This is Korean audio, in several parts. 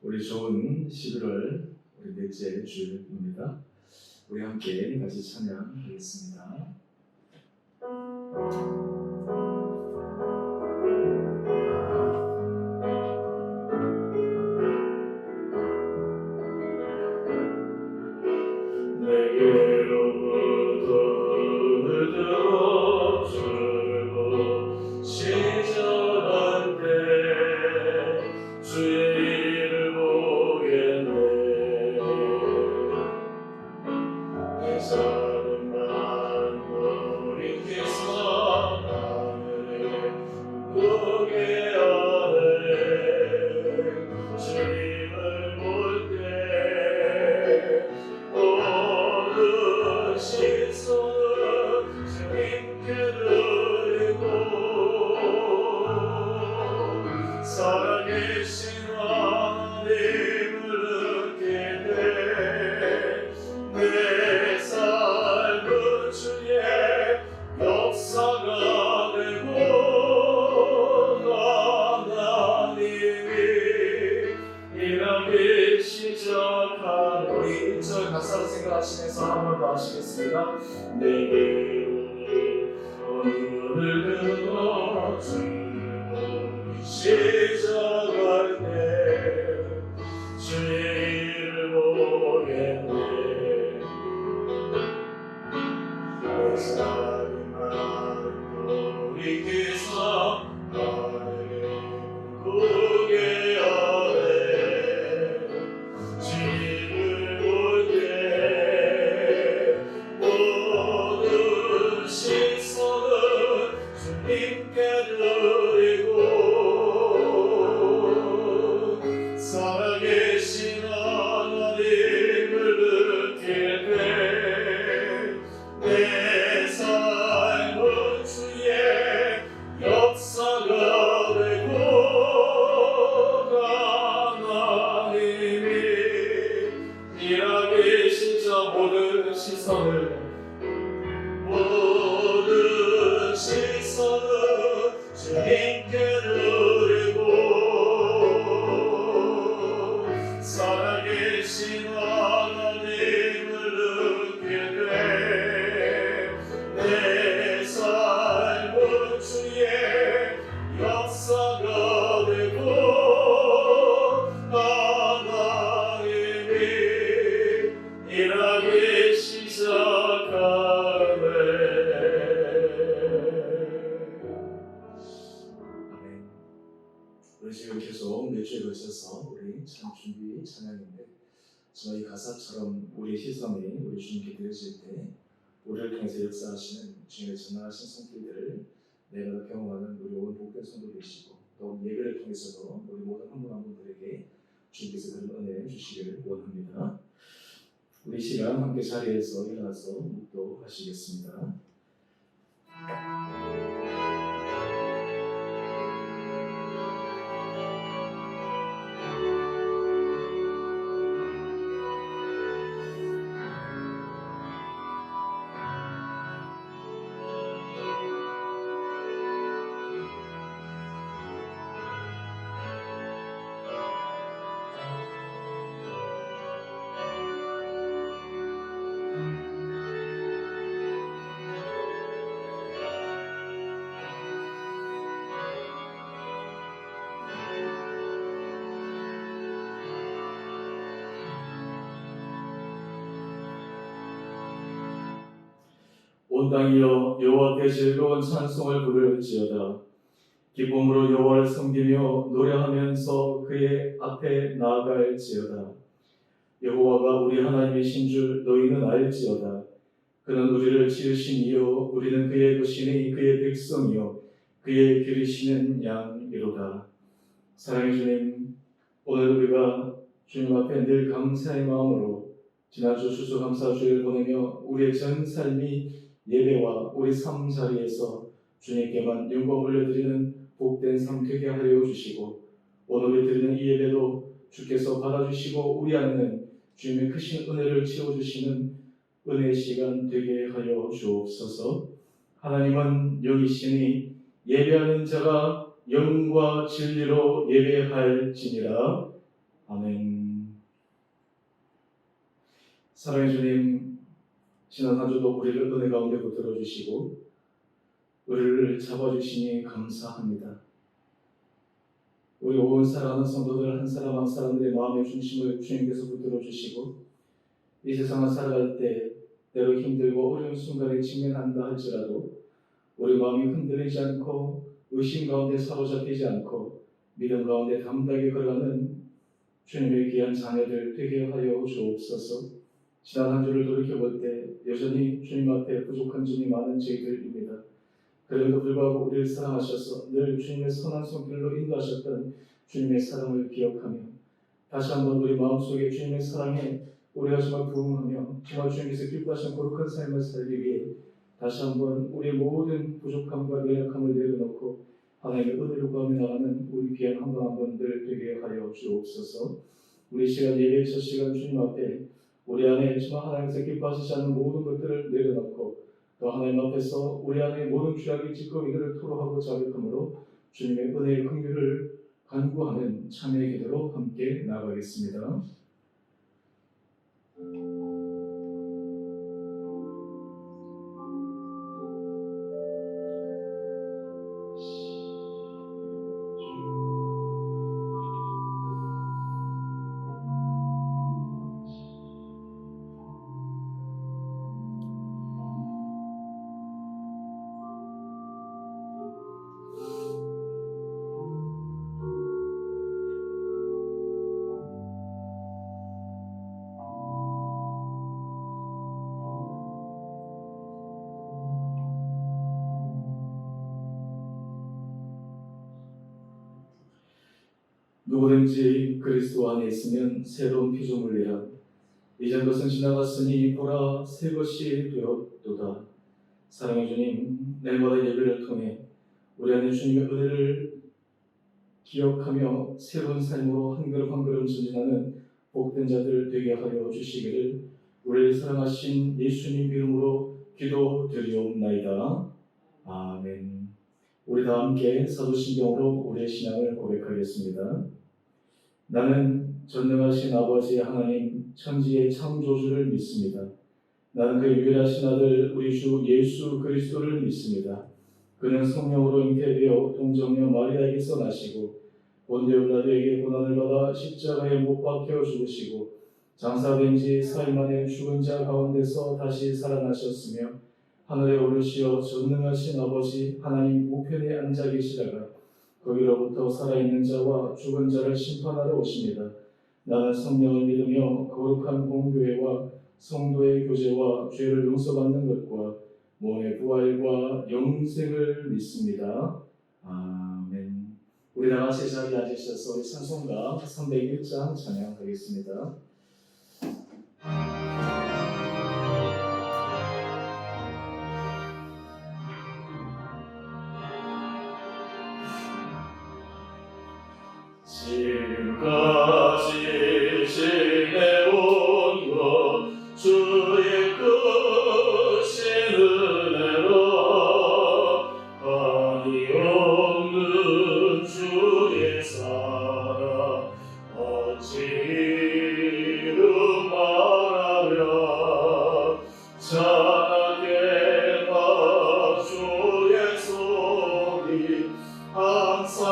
우리 좋은 11월 우리 넷째 주일입니다. 우리 함께 같이 찬양하겠습니다. 내게로부터 눈을 들어 주고 시절한 때 주의 일을 보겠네. 내 삶은 만물이께서 하늘에 보게 하네. 주님을 볼 때 모든 시선은 주님께 드리고 살아계신 하나님을 느낄 때 내 삶은 주의 역사가 되고 하나님이 일하기 시작하는 우리 1절 가사를 생각하시면서 한 번 더 하시겠습니다. 내게 오늘 들어 주고 시작할 때 주의 일을 보겠네. 내 삶은 만물이께서 하늘에 보게 하네. 주님을 볼 때 모든 시선은 주님께 드리고 살아계신 하나님을 느낄 때 내 삶은 주의 역사가 되고 하나님이 일하기 시작 모든 시선을 주님께 드리고 살아계신 하나님을 느낄 때 내 삶은 주의 역사가 되고 하나님이 일하기 시작하네. 아멘. 우리 지금 계속 몇 주에 걸쳐서 우리 참 준비 찬양인데 저희 가사처럼 우리 시선이 우리 주님께 드려질 때 우리를 통해서 역사하시는 주님의 전능하신 손길들을 내가 경험하는 우리 온 복된 성도 되시고 또 예배를 통해서도 우리 모든 한 분 한 분들에게 주님께서 그런 은혜 주시기를 원합니다. 우리 시간 함께 자리에서 일어나서 묵도하시겠습니다. 온 땅이여 여호와께 즐거운 찬송을 부를지어다. 기쁨으로 여호와를 섬기며 노래하면서 그의 앞에 나아갈지어다. 여호와가 우리 하나님이신 줄 너희는 알지어다. 그는 우리를 지으신 이요 우리는 그의 것이니 그의 백성이요 그의 기르시는 양이로다. 사랑의 주님, 오늘 우리가 주님 앞에 늘 감사의 마음으로 지난주 추수감사주를 보내며 우리의 전 삶이 예배와 우리 삶 자리에서 주님께만 영광 올려드리는 복된 삶 되게 하여 주시고 오늘 드리는 이 예배도 주께서 받아주시고 우리 안에는 주님의 크신 은혜를 채워주시는 은혜의 시간 되게 하여 주옵소서. 하나님은 영이시니 예배하는 자가 영과 진리로 예배할지니라. 아멘. 사랑의 주님, 지난 한 주도 우리를 은혜 가운데 붙들어 주시고 우리를 잡아주시니 감사합니다. 우리 온 사랑하는 성도들 한 사람 한 사람들의 마음의 중심을 주님께서 붙들어 주시고 이 세상을 살아갈 때 때로 힘들고 어려운 순간에 직면한다 할지라도 우리 마음이 흔들리지 않고 의심 가운데 사로잡히지 않고 믿음 가운데 담대하게 걸어가는 주님의 귀한 자녀들 되게 하여 주옵소서. 지난 한 주를 돌이켜볼 때 여전히 주님 앞에 부족한 점이 많은 저희들입니다. 그럼에도 불구하고 우리를 사랑하셔서 늘 주님의 선한 손길로 인도하셨던 주님의 사랑을 기억하며 다시 한번 우리 마음속에 주님의 사랑에 우리가 정말 부응하며 정말 주님께서 기뻐하시는 거룩한 삶을 살기 위해 다시 한번 우리의 모든 부족함과 연약함을 내려놓고 하나님의 은혜를 구하며 나가는 우리 귀한 한 분 한 분들 되게 하여 주옵소서. 우리 시간 예배의 첫 시간 주님 앞에 우리 안에 정말 하나님께서 기뻐하시지 않는 모든 것들을 내려놓고 또 하나님 앞에서 우리 안에 모든 죄악의 찌꺼기들을 토로하고 자백함으로 주님의 은혜의 긍휼을 간구하는 참회의 기도로 함께 나가겠습니다. 누구든지 그리스도 안에 있으면 새로운 피조물이라. 이전 것은 지나갔으니 보라 새 것이 되었도다. 사랑의 주님, 날마다 예배를 통해 우리 안에 주님의 은혜를 기억하며 새로운 삶으로 한 걸음 한 걸음 전진하는 복된 자들 되게 하여 주시기를 우리를 사랑하신 예수님 이름으로 기도드리옵나이다. 아멘. 우리 다 함께 사도신경으로 우리의 신앙을 고백하겠습니다. 나는 전능하신 아버지 하나님 천지의 창조주를 믿습니다. 나는 그 유일하신 아들 우리 주 예수 그리스도를 믿습니다. 그는 성령으로 잉태되어 동정녀 마리아에게서 나시고 본디오 빌라도에게 고난을 받아 십자가에 못 박혀 죽으시고 장사된 지 4일 만에 죽은 자 가운데서 다시 살아나셨으며 하늘에 오르시어 전능하신 아버지 하나님 우편에 앉아 계시다가 거기로부터 살아있는 자와 죽은 자를 심판하러 오십니다. 나는 성령을 믿으며 거룩한 공교회와 성도의 교제와 죄를 용서받는 것과 몸의 부활과 영생을 믿습니다. 아멘. 우리 다 같이 자리에 앉으셔서 우리 찬송가 301장 찬양하겠습니다. 지금까지 지내온 것 주의 크신 은혜로 한이 없는 주의 사랑 어찌 이루 말하며 찬하게 나 주의 손이 항상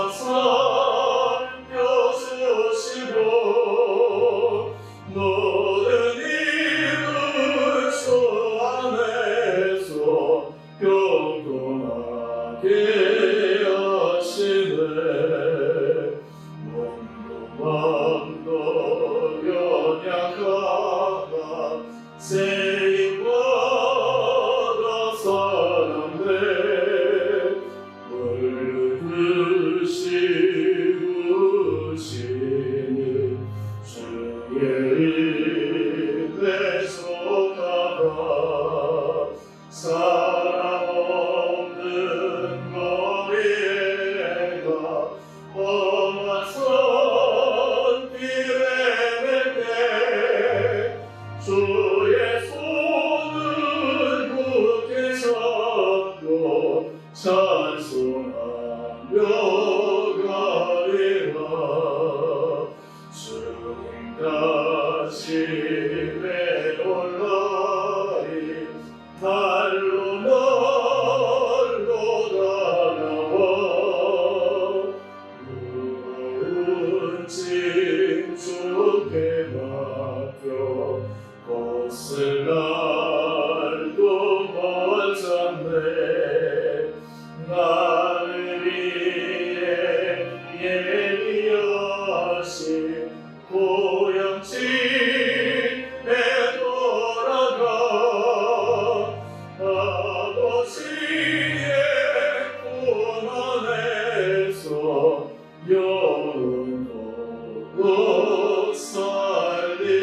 모든 일을 주 안에서 경건하게 하시네. 몸도 마음도 연약하다 세임받아 살았네. 물드시우시는 주의 은혜 속하다 사랑 없는 거리에가 험한 선길에 맺게 주의 손을 굳게 잡고 찬송하며 가리라. 주 나를 위해 예비하신 고향집에 돌아가 아버지의 품 안에서 영원토록 살리라.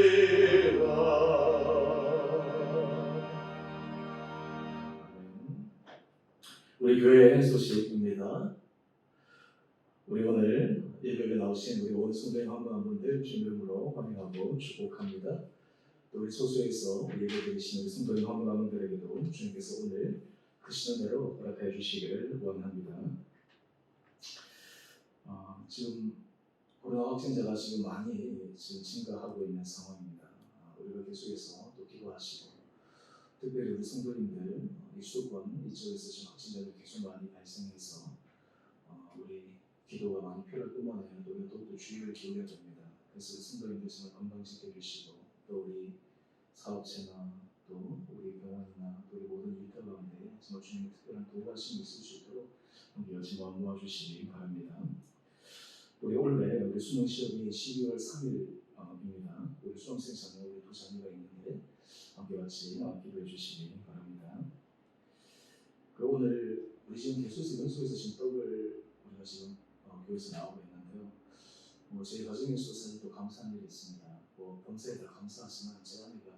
우리 교회의 소식입니다. 우리 오늘 예배에 나오신 우리 온 성도님 한 분 한 분들 주님 이름으로 환영하고 축복합니다. 또 우리 소수에서 예배 드리시는 우리 성도님 한 분 한 분들에게도 주님께서 오늘 크시는 대로 허락해 주시기를 원합니다. 지금 코로나 확진자가 지금 많이 증가하고 있는 상황입니다. 우리가 계속해서 또 기도하시고 특별히 우리 성도님들 이 수도권 이쪽에서 지금 확진자들이 계속 많이 발생해서 우리 기도가 많이 필요할 뿐만 아니라 우리가 더욱더 주의를 기울여야 됩니다. 그래서 우리 성도님들 정말 건강 지켜주시고 또 우리 사업체나 또 우리 병원이나 또 우리 모든 일터 가운데 정말 주님의 특별한 도우하심이 있을 수 있도록 함께 열심히 모아주시기 바랍니다. 우리 올해 우리 수능 시험이 12월 3일입니다. 우리 수험생 자녀 우리 두 자녀가 있는데 함께 같이 기도해 주시기 바랍니다. 오늘 우리 지금 개수에서 연속해서 지금 떡을 우리가 지금 교회에서 나오고 있는데요. 저희 가정에서 사실 또 감사한 일이 있습니다. 범사에 다 감사하지만 제 아내가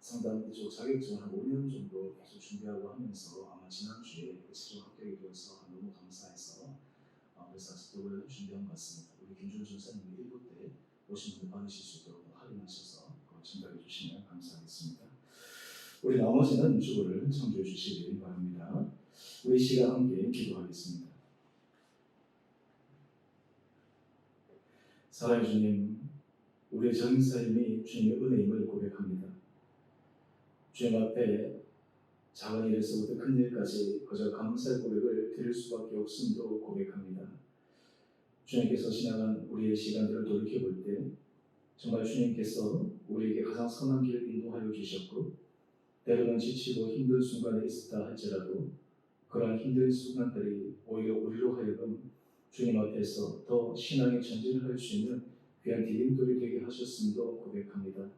상담 이쪽 자격증을 한 5년 정도 계속 준비하고 하면서 아마 지난주에 최종 합격이 되어서 너무 감사해서 그래서 떡을 준비한 것 같습니다. 우리 김준 전사님이 1부 때 오신 분들 받으실 수 있도록 할인하셔서 전달해 주시면 감사하겠습니다. 우리 나머지는 주보를 청주해 주시기 바랍니다. 우리 시간 함께 기도하겠습니다. 사랑의 주님, 우리의 전 삶이 주님의 은혜임을 고백합니다. 주님 앞에 작은 일에서부터 큰 일까지 그저 감사의 고백을 드릴 수밖에 없음도 고백합니다. 주님께서 지나간 우리의 시간들을 돌이켜볼 때 정말 주님께서 우리에게 가장 선한 길을 인도하여 주셨고 때로는 지치고 힘든 순간에 있었다 할지라도 그러한 힘든 순간들이 오히려 우리로 하여금 주님 앞에서 더 신앙의 전진을 할 수 있는 귀한 디딤돌이 되게 하셨음도 고백합니다.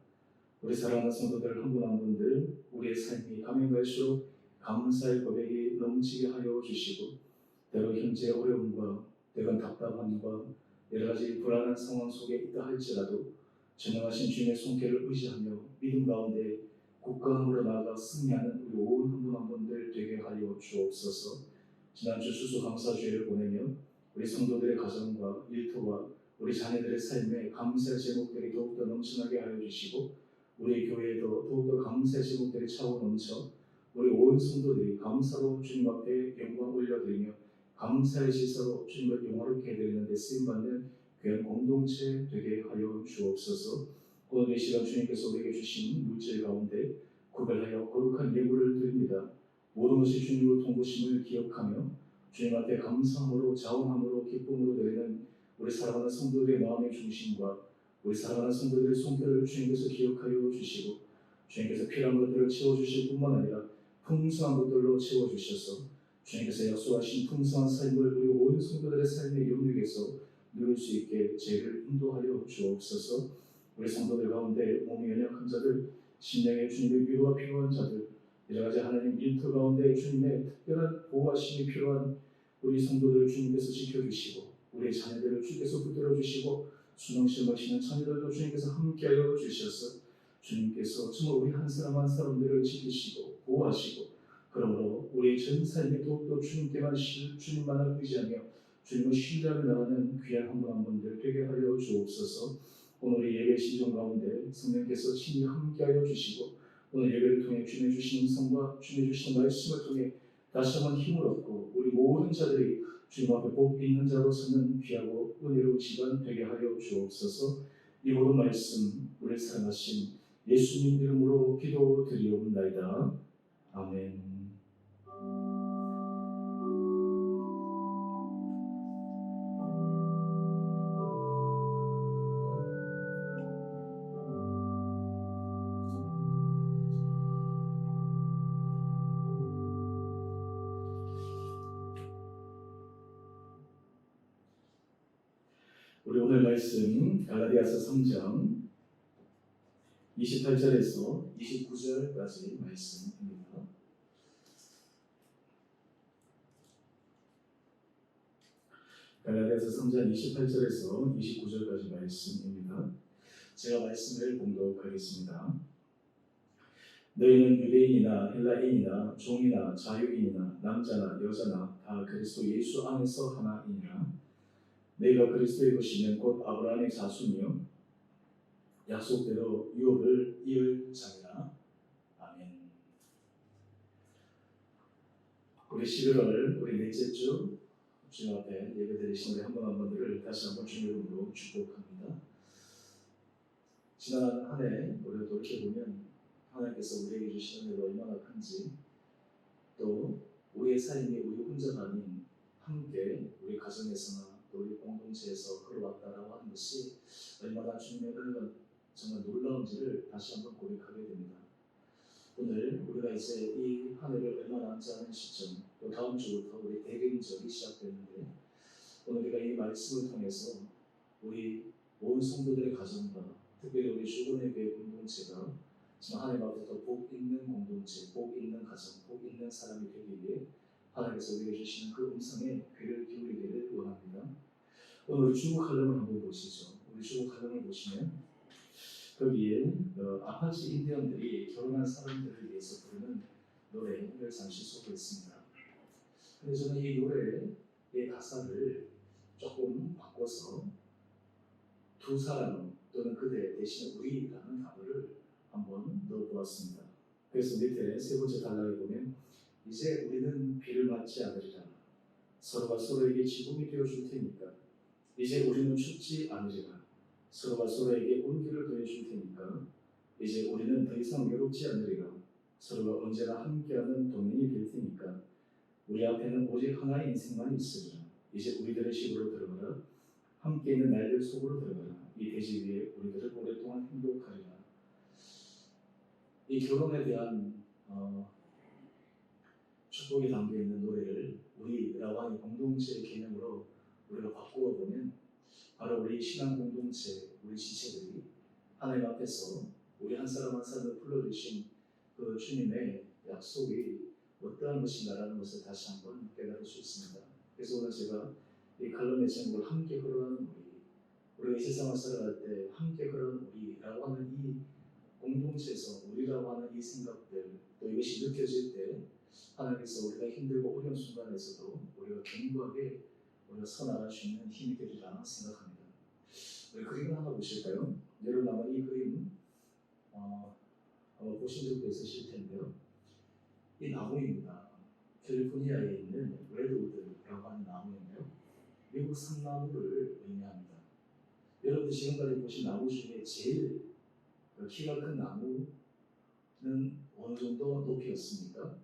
우리 사랑하는 성도들 한 분 한 분들 우리의 삶이 가면 갈수록 감사의 고백이 넘치게 하여 주시고 때로 현재의 어려움과 때론 답답함과 여러 가지 불안한 상황 속에 있다 할지라도 전능하신 주님의 손길을 의지하며 믿음 가운데 굳건함으로 나아가 승리하는 우리 온 한 분 한 분들 되게 하여 주옵소서. 지난주 수수감사주의를 보내며 우리 성도들의 가정과 일터와 우리 자녀들의 삶에 감사의 제목들이 더욱더 넘쳐나게 하여 주시고 우리 교회에도 더욱더 감사의 제목들이 차고 넘쳐 우리 온 성도들이 감사로 주님 앞에 영광 올려드리며 감사의 시사로 주님을 영화롭게 해드리는 데 쓰임받는 귀한 공동체 되게 하여 주옵소서. 오늘 이 시간 주님께서 우리에게 주신 물질 가운데 구별하여 거룩한 예물을 드립니다. 모든 것이 주님으로 통보심을 기억하며 주님 앞에 감사함으로 자원함으로 기쁨으로 드리는 우리 사랑하는 성도들의 마음의 중심과 우리 사랑하는 성도들의 손길을 주님께서 기억하여 주시고 주님께서 필요한 것들을 채워주실 뿐만 아니라 풍성한 것들로 채워주셔서 주님께서 약속하신 풍성한 삶을 우리 모든 성도들의 삶의 영역에서 누릴 수 있게 저희를 인도하여 주옵소서. 우리 성도들 가운데 몸이 연약한 자들, 심령에 주님의 위로가 필요한 자들, 여러 가지 하나님 일터 가운데 주님의 특별한 보호하심이 필요한 우리 성도들을 주님께서 지켜주시고 우리 자녀들을 주님께서 붙들어주시고 수능시험을 치는 자녀들도 주님께서 함께하여 주셔서 주님께서 정말 우리 한 사람 한 사람들을 지키시고 보호하시고 그러므로 우리 전 삶에 더욱더 주님만을 의지하며 주님을 신뢰하며 나가는 귀한 한 분 한 분들 되게 하여 주옵소서. 오늘 예배 시정 가운데 성령께서 친히 함께하여 주시고 오늘 예배를 통해 주님의 주신 음성과 주님의 주신 말씀을 통해 다시 한번 힘을 얻고 우리 모든 자들이 주님 앞에 복 있는 자로 서는 귀하고 은혜로운 시간 되게 하여 주옵소서. 이 모든 말씀 우리 사랑하신 예수님 이름으로 기도드리옵나이다. 아멘. 우리 오늘 말씀 갈라디아서 3장 28절에서 29절까지 말씀입니다. 갈라디아서 3장 28절에서 29절까지 말씀입니다. 제가 말씀을 봉독하겠습니다. 너희는 유대인이나 헬라인이나 종이나 자유인이나 남자나 여자나 다 그리스도 예수 안에서 하나이니라. 너희가 그리스도의 것이면 곧 아브라함의 자손이요 약속대로 유업을 이을 자니라. 아멘. 우리 11월 우리 넷째 주 주님 앞에 예배드리신 우리 한 분 한 분들을 다시 한번 주님의 이름으로 축복합니다. 지난 한 해 우리가 돌이켜보면 하나님께서 우리에게 주시는 은혜가 얼마나 큰지, 또 우리의 삶이 우리 혼자가 아닌 함께 우리 가정에서나 또 우리 공동체에서 흘러왔다라고 하는 것이 얼마나 주님의 은혜가 정말 놀라운지를 다시 한번 고백하게 됩니다. 오늘 우리가 이제 이 한 해를 얼마 남지 않은 시점, 또 다음 주부터 우리 대개인절이 시작되는데, 오늘 우리가 이 말씀을 통해서 우리 온 성도들의 가정과 특별히 우리 주변의 교회 공동체가 정말 하나님 앞에 더 복 있는 공동체, 복 있는 가정, 복 있는 사람이 되기 위해 하나님께서 우리에게 주시는 그 음성에 귀를 기울이기를 원합니다. 오늘 우리 중국 칼럼을 한번 보시죠. 우리 중국 칼럼을 보시면 거기에 아파치 인디언들이 결혼한 사람들을 위해서 부르는 노래를 잠시 소개했습니다. 근데 저는 이 노래의 가사를 조금 바꿔서 두 사람 또는 그대 대신 우리라는 단어를 한번 넣어보았습니다. 그래서 밑에 세 번째 단락에 보면 이제 우리는 비를 맞지 않으리라. 서로가 서로에게 지붕이 되어줄 테니까. 이제 우리는 춥지 않으리라. 서로가 서로에게 온기를 더해줄 테니까. 이제 우리는 더 이상 외롭지 않으리라. 서로가 언제나 함께하는 동행이 될 테니까. 우리 앞에는 오직 하나의 인생만 있으리라. 이제 우리들의 집으로 들어가라. 함께 있는 날들 속으로 들어가라. 이 대지 위에 우리들을 오랫동안 행복하리라. 이 결혼에 대한 축복이 담겨있는 노래를 우리라고 하는 공동체의 개념으로 우리가 바꾸어 보면 바로 우리 신앙 공동체, 우리 지체들이 하나님 앞에서 우리 한 사람 한 사람을 불러주신 그 주님의 약속이 어떠한 것인가라는 것을 다시 한번 깨달을 수 있습니다. 그래서 오늘 제가 이 칼럼의 제목을 함께 걸어가는 우리가 이 세상을 살아갈 때 함께 걸어가는 우리라고 하는 이 공동체에서 우리라고 하는 이 생각들, 또 이것이 느껴질 때 하나님께서 우리가 힘들고 어려운 순간에서도 우리가 견고하게 우리가 서나갈 수 있는 힘이 되리라 생각합니다. 우리 그림을 하나 보실까요? 여러분 아마 이 그림 아마 보신 적도 있으실 텐데요. 이 나무입니다. 캘리포니아에 있는 레드우드라고 하는 나무인데요. 미국 산나무를 의미합니다. 여러분들 지금까지 보신 나무 중에 제일 키가 큰 나무는 어느 정도 높이였습니까?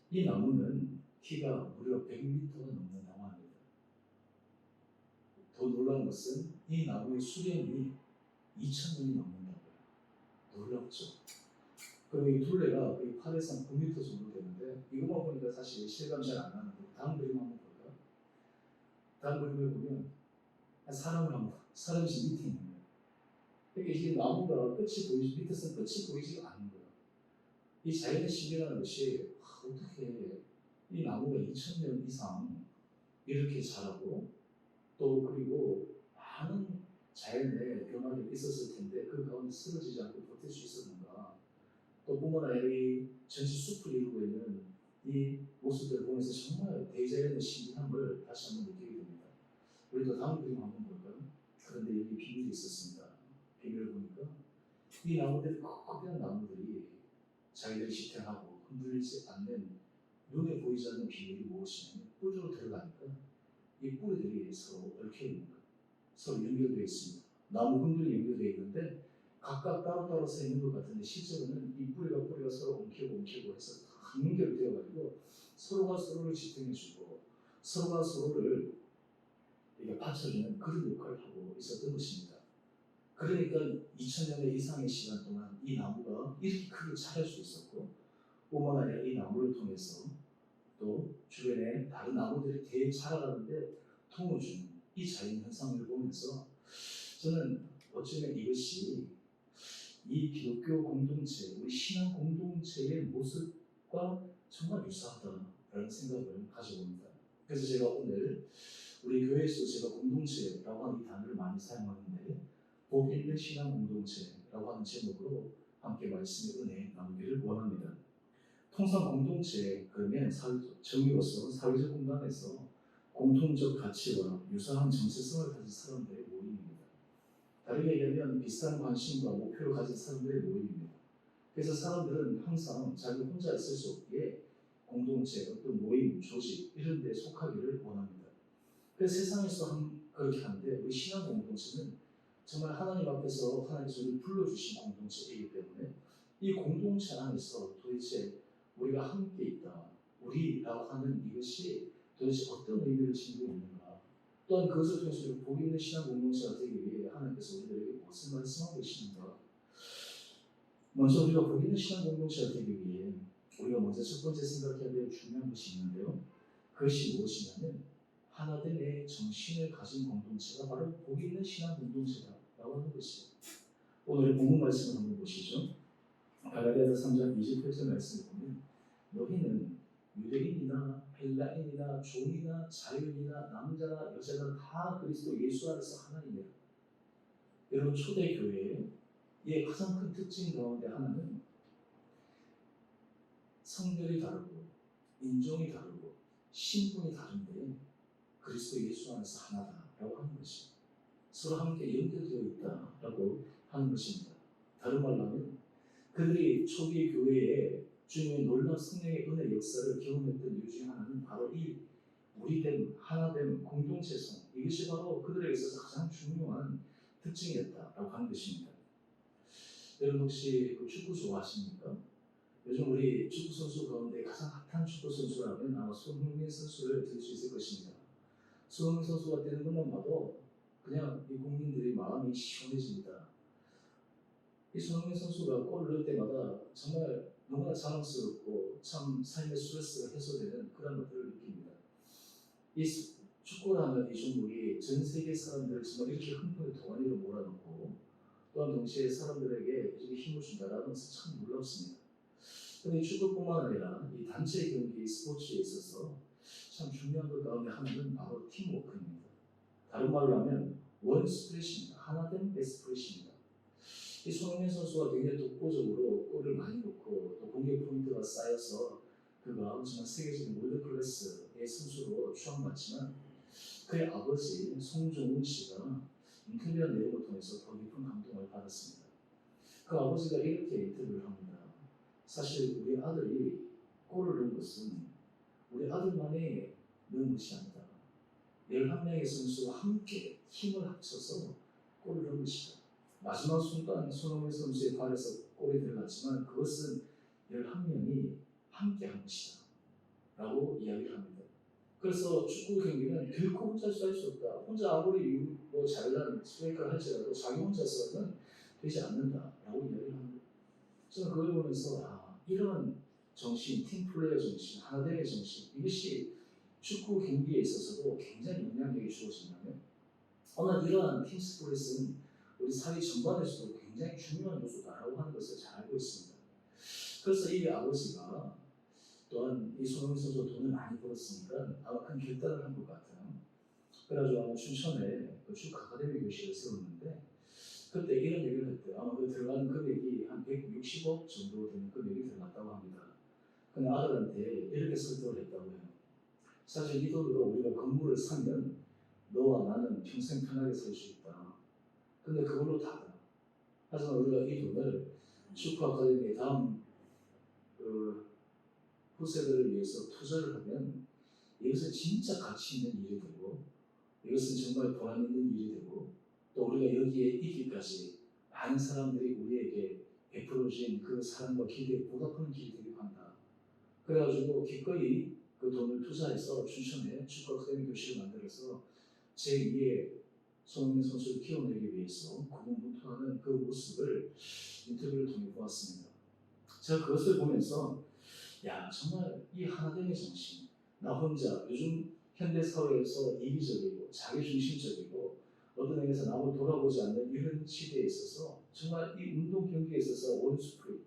이 나무는 키가 무려 100m가 넘는 나무입니다. 더 놀라운 것은 이 나무의 수령이 2000년이 넘는다고요. 놀랍죠? 그리고 이 둘레가 8에서 9m 정도 되는데, 이것만 보니까 사실 실감 잘 안 나는데 다음 그림 한번 볼까요? 다음 그림을 보면 사람이 지금 밑에 있는 거예요. 그러니까 이게 나무가 끝이 보이지, 밑에서 끝이 보이지가 않는 거예요. 이 자연의 신비라는 것이 어떻게 이 나무가 2000년 이상 이렇게 자라고, 또 그리고 많은 자연의 변화들이 있었을 텐데 그 가운데 쓰러지지 않고 버틸 수 있었는가. 또 뿐만 아니라 이 전시 숲을 이루고 있는 이 모습들을 보면서 정말 대자연의 신비함을 다시 한번 느끼게 됩니다. 우리도 다음 그림 한번 볼까요? 그런데 여기 비밀이 있었습니다. 비밀을 보니까 이 나무들이, 거대한 나무들이 자기들이 지탱하고 흔들리지 않는 눈에 보이지 않는 비밀이 무엇이냐면 뿌리로 들어가니까 이 뿌리들이 서로 얽혀 있는 거예요. 서로 연결되어 있습니다. 나무 흔들이 연결되어 있는데 각각 따로따로 서 있는 것 같은데 실제로는 이 뿌리가 서로 엉키고 해서 다 연결되어 가지고 서로가 서로를 지탱해주고 서로가 서로를 이게 받쳐주는 그런 역할을 하고 있었던 것입니다. 그러니까 2000년의 이상의 시간 동안 이 나무가 이렇게 크게 자랄 수 있었고, 뿐만 아니라 이 나무를 통해서 또 주변에 다른 나무들이 대자라가는데 도움을 주는 이 자연 현상을 보면서 저는 어쩌면 이것이 이 기독교 공동체, 우리 신앙 공동체의 모습과 정말 유사하다라는 생각을 가져봅니다. 그래서 제가 오늘 우리 교회에서 제가 공동체라고 하는 이 단어를 많이 사용하는데 복 있는 신앙 공동체라고 하는 제목으로 함께 말씀의 은혜 나누기를 원합니다. 통상 공동체 그러면 정의로서 사회적 공간에서 공통적 가치와 유사한 정체성을 가진 사람들의 모임입니다. 다르게 얘기하면 비슷한 관심과 목표를 가진 사람들의 모임입니다. 그래서 사람들은 항상 자기 혼자 있을 수 없기에 공동체, 어떤 모임, 조직 이런 데 속하기를 원합니다. 그래서 세상에서 그렇게 하는데 우리 신앙 공동체는 정말 하나님 앞에서 하나님께서 우리를 불러주신 공동체이기 때문에 이 공동체 안에서 도대체 우리가 함께 있다, 우리라고 하는 이것이 도대체 어떤 의미를 지니고 있는가, 또한 그것을 통해서 우리가 복 있는 신앙 공동체가 되기 위해 하나님께서 우리들에게 무엇을 말씀하고 계시는가. 먼저 우리가 복 있는 신앙 공동체가 되기 위해 우리가 먼저 첫 번째 생각해야 될 중요한 것이 있는데요. 그것이 무엇이냐면 하나됨의 정신을 가진 공동체가 바로 복 있는 신앙 공동체다라고 하는 것이에요. 오늘 본문 말씀을 한번 보시죠. 갈라디아서 3장 28절 말씀을 보면 너희는 유대인이나 헬라인이나 종이나 자유인이나 남자나 여자나 다 그리스도 예수 안에서 하나이니라. 여러분 초대교회의 가장 큰 특징 가운데 하나는 성별이 다르고 인종이 다르고 신분이 다른데 그리스도 예수 안에서 하나다라고 하는 것이 서로 함께 연결되어 있다라고 하는 것입니다. 다른 말로 하면 그들이 초기 교회에 주님의 놀라운 성령의 은혜 역사를 경험했던 이유 중 하나는 바로 이 우리됨, 하나됨, 공동체성, 이것이 바로 그들에게 있어서 가장 중요한 특징이었다라고 하는 것입니다. 여러분 혹시 축구 좋아하십니까? 요즘 우리 축구 선수 가운데 가장 핫한 축구 선수라면 아마 손흥민 선수를 들 수 있을 것입니다. 손흥민 선수가 뛰는 것만 봐도 그냥 이 국민들의 마음이 시원해집니다. 이 손흥민 선수가 골을 넣을 때마다 정말 너무나 자랑스럽고 참 삶의 스트레스가 해소되는 그런 것들을 느낍니다. 이 축구라는 이 종목이 전 세계 사람들을 정말 이렇게 한 번에 동아리로 몰아넣고 또한 동시에 사람들에게 이렇게 힘을 준다라는 것은 참 놀랍습니다. 그런데 축구뿐만 아니라 이 단체 경기 스포츠에 있어서 참 중요한 것 가운데 하나는 바로 팀워크입니다. 다른 말로 하면 원 스프레시입니다. 하나된 스프레시입니다. 이 손흥민 선수가 굉장히 독보적으로 골을 많이 넣고 또 공격 포인트가 쌓여서 그가 정말 세계적인 월드 클래스의 선수로 추앙받지만 그의 아버지 송종훈 씨가 인터뷰한 내용을 통해서 더 깊은 감동을 받았습니다. 그 아버지가 이렇게 인터뷰를 합니다. 사실 우리 아들이 골을 넣은 것은 우리 아들만이 넣은 것이 아니다. 11명의 선수와 함께 힘을 합쳐서 골을 넣은 것이다. 마지막 순간 손흥민 선수의 발에서 골이 들어갔지만 그것은 11명이 함께 한 것이다 라고 이야기를 합니다. 그래서 축구 경기는 결코 혼자서 할 수 없다. 혼자 아무리 잘난 스트라이커를 할지라도 자기 혼자서는 되지 않는다 라고 이야기를 합니다. 저는 그걸 보면서 이런 정신, 팀플레이어 정신, 하나됨의 정신, 이것이 축구 경기에 있어서도 굉장히 영향력이 주어진다면 오늘 이러한 팀 스포츠는 우리 사회 전반에서도 굉장히 중요한 요소다라고 하는 것을 잘 알고 있습니다. 그래서 이 아버지가 또한 이 손흥민 선수가 돈을 많이 벌었으니까 아마 큰 결단을 한 것 같아요. 그래가지고 아마 춘천에 축구 아카데미 교실을 세웠는데 그때 이런 얘기를 했대요. 아마 그 들어간 금액이 한 160억 정도 되는 금액이 들어갔다고 합니다. 근데 아들한테 이렇게 설득을 했다고 해요. 사실 이 돈으로 우리가 건물을 사면 너와 나는 평생 편하게 살 수 있다. 근데 그걸로 다다. 하지만 우리가 이 돈을 축구 아카데미 다음 후세대를 위해서 투자를 하면 이것은 진짜 가치 있는 일이 되고 이것은 정말 보람 있는 일이 되고 또 우리가 여기에 있기까지 많은 사람들이 우리에게 베풀어진 그 사랑과 기대에 보답하는 길이 되기도 한다. 그래가지고 기꺼이 그 돈을 투자해서 춘천에 축구 아카데미 교실을 만들어서 제2의 손흥민 선수를 키워내기 위해서 고군분투하는 그 모습을 인터뷰를 통해 보았습니다. 제가 그것을 보면서 정말 이 하나됨의 정신, 나 혼자 요즘 현대 사회에서 이기적이고 자기중심적이고 어떤 의미에서 남을 돌아보지 않는 이런 시대에 있어서 정말 이 운동 경기에 있어서 원스프릿에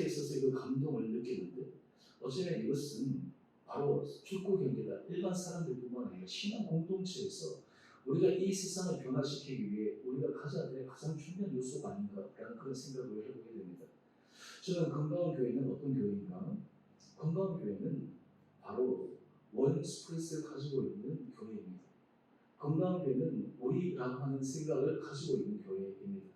있어서 그 감동을 느끼는데 어쩌면 이것은 바로 축구 경기다. 일반 사람들뿐만 아니라 신앙 공동체에서 우리가 이 세상을 변화시키기 위해 우리가 가져야 될 가장 중요한 요소가 아닌가라는 그런 생각을 해보게 됩니다. 저는 건강한 교회는 어떤 교회인가? 건강한 교회는 바로 원 스프릿을 가지고 있는 교회입니다. 건강한 교회는 우리라고 하는 생각을 가지고 있는 교회입니다.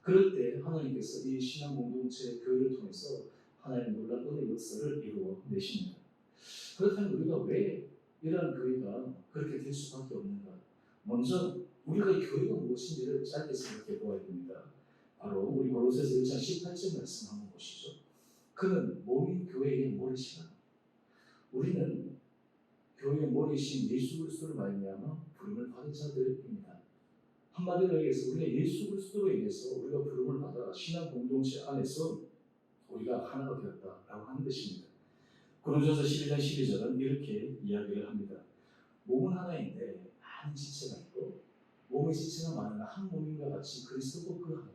그럴 때 하나님께서 이 신앙 공동체 교회를 통해서 하나님의 놀라운 은혜 역사를 이루어 내십니다. 그렇다면 우리가 왜 이러한 교회가 그렇게 될 수밖에 없는가? 먼저 우리가 이 교회가 무엇인지를 짧게 생각해 보아야 됩니다. 바로 우리 골로새서 1장 18절 말씀 한번 보시죠. 그는 몸인 교회의 머리시라. 우리는 교회의 머리이신 예수 그리스도를 말미암아 부름을 받은 자들입니다. 한마디로 얘기해서 우리가 예수 그리스도로 인해서 우리가 부름을 받아 신앙 공동체 안에서 우리가 하나가 되었다라고 하는 것입니다. 고린도전서 12장 12절은 이렇게 이야기를 합니다. 몸은 하나인데 많은 지체가 있고 몸의 지체가 많으나 한 몸인과 같이 그리스도도 그 하나다.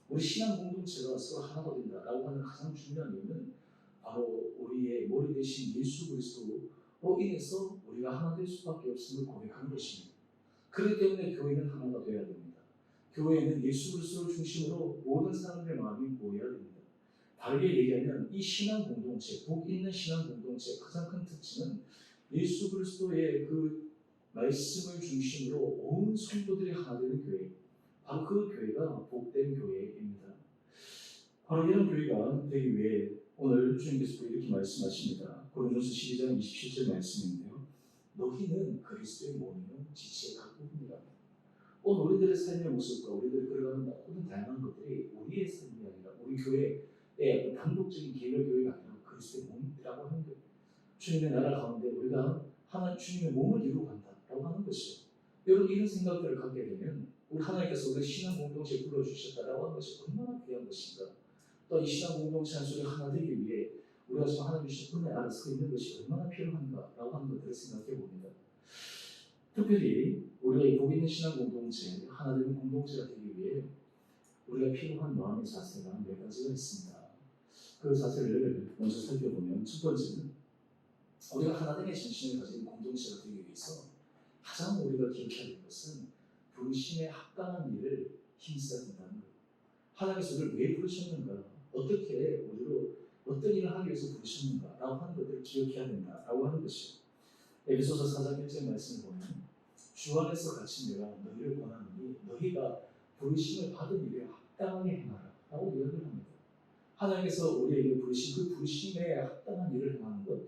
우리 신앙 공동체가 서로 하나가 된다라고 하는 가장 중요한 이유는 바로 우리의 머리 대신 예수 그리스도로 인해서 우리가 하나 될 수밖에 없음을 고백하는 것입니다. 그렇기 때문에 교회는 하나가 되어야 됩니다. 교회는 예수 그리스도를 중심으로 모든 사람들의 마음이 모여야 됩니다. 다르게 얘기하면 이 신앙 공동체, 복 있는 신앙 공동체의 가장 큰 특징은 예수 그리스도의 그 말씀을 중심으로 온 성도들이 하나 되는 교회, 바로 그 교회가 복된 교회입니다. 바로 이런 교회가 되기 위해 오늘 주님께서 이렇게 말씀하십니다. 고린도전서 12장 27절 말씀인데요. 너희는 그리스도의 몸이요 지체의 각 부분이라. 오늘 우리들의 삶의 모습과 우리들이 걸어가는 모든 다양한 것들이 우리의 삶이 아니라 우리 교회의 단독적인 개별 교회가 아니라 그리스도의 몸이라고 하는 거예요. 주님의 나라 가운데 우리가 하나 주님의 몸을 이루어 간다라고 하는 것이죠. 여러분 이런 생각들을 갖게 되면 우리 하나님께서 우리 신앙 공동체에 불러주셨다라고 하는 것이 얼마나 귀한 것인가. 또 이 신앙 공동체 안속에 하나 되기 위해 우리가 지금 하나님 주신 은혜 안에 서 있는 것이 얼마나 필요한가라고 하는 것들을 생각해 봅니다. 특별히 우리가 이 복 있는 신앙 공동체, 하나 되는 공동체가 되기 위해 우리가 필요한 마음의 자세가 네 가지가 있습니다. 그 자세를 먼저 살펴보면 첫 번째는 우리가 하나됨의 정신을 가진 공동체가 되기 위해서 가장 우리가 기억해야 될 것은 부르심에 합당한 일을 힘써야 된다는 거예요. 하나님께서 우리를 왜 부르셨는가? 어떻게 우리로 어떤 일을 하기 위해서 부르셨는가? 라고 하는 것들을 기억해야 된다라고 하는 것이요. 에베소서 4장 1절 말씀을 보면 주 안에서 같이 내가 너희를 권하노니 너희가 부르심을 받은 일에 합당하게 행하라 라고 이야기를 합니다. 하나님께서 우리에게 부르신 그 부르심에 합당한 일을 행하는 것,